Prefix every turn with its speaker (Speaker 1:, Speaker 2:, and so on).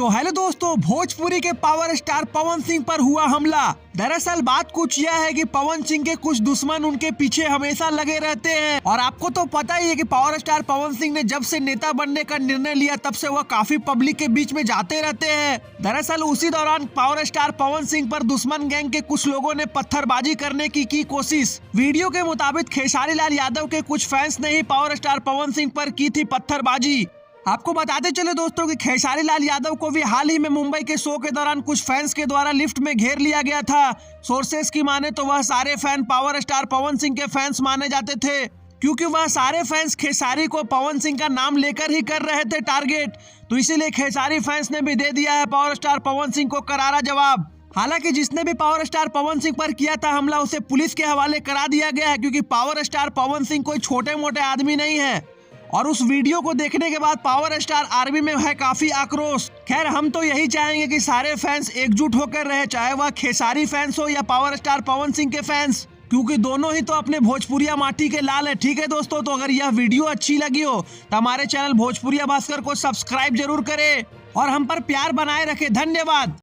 Speaker 1: तो हेलो दोस्तों, भोजपुरी के पावर स्टार पवन सिंह पर हुआ हमला। दरअसल बात कुछ यह है कि पवन सिंह के कुछ दुश्मन उनके पीछे हमेशा लगे रहते हैं और आपको तो पता ही है कि पावर स्टार पवन सिंह ने जब से नेता बनने का निर्णय लिया तब से वह काफी पब्लिक के बीच में जाते रहते हैं। दरअसल उसी दौरान पावर स्टार पवन सिंह पर दुश्मन गैंग के कुछ लोगों ने पत्थरबाजी करने की कोशिश। वीडियो के मुताबिक खेसारी लाल यादव के कुछ फैंस ने ही पावर स्टार पवन सिंह पर की थी पत्थरबाजी। आपको बताते चले दोस्तों कि खेसारी लाल यादव को भी हाल ही में मुंबई के शो के दौरान कुछ फैंस के द्वारा लिफ्ट में घेर लिया गया था। सोर्सेस की माने तो वह सारे fan power star Pawan Singh के फैंस माने जाते थे, क्योंकि वह सारे फैंस खेसारी को पवन सिंह का नाम लेकर ही कर रहे थे टारगेट। तो इसीलिए खेसारी फैंस ने भी दे दिया है पावर स्टार पवन सिंह को करारा जवाब। हालांकि जिसने भी पावर स्टार पवन सिंह पर किया था हमला उसे पुलिस के हवाले करा दिया गया है, क्योंकि पावर स्टार पवन सिंह कोई छोटे मोटे आदमी नहीं है। और उस वीडियो को देखने के बाद पावर स्टार आर्मी में है काफी आक्रोश। खैर हम तो यही चाहेंगे कि सारे फैंस एकजुट होकर रहे, चाहे वह खेसारी फैंस हो या पावर स्टार पवन सिंह के फैंस, क्योंकि दोनों ही तो अपने भोजपुरिया माटी के लाल है। ठीक है दोस्तों, तो अगर यह वीडियो अच्छी लगी हो तो हमारे चैनल भोजपुरिया भास्कर को सब्सक्राइब जरूर करें और हम पर प्यार बनाए रखें। धन्यवाद।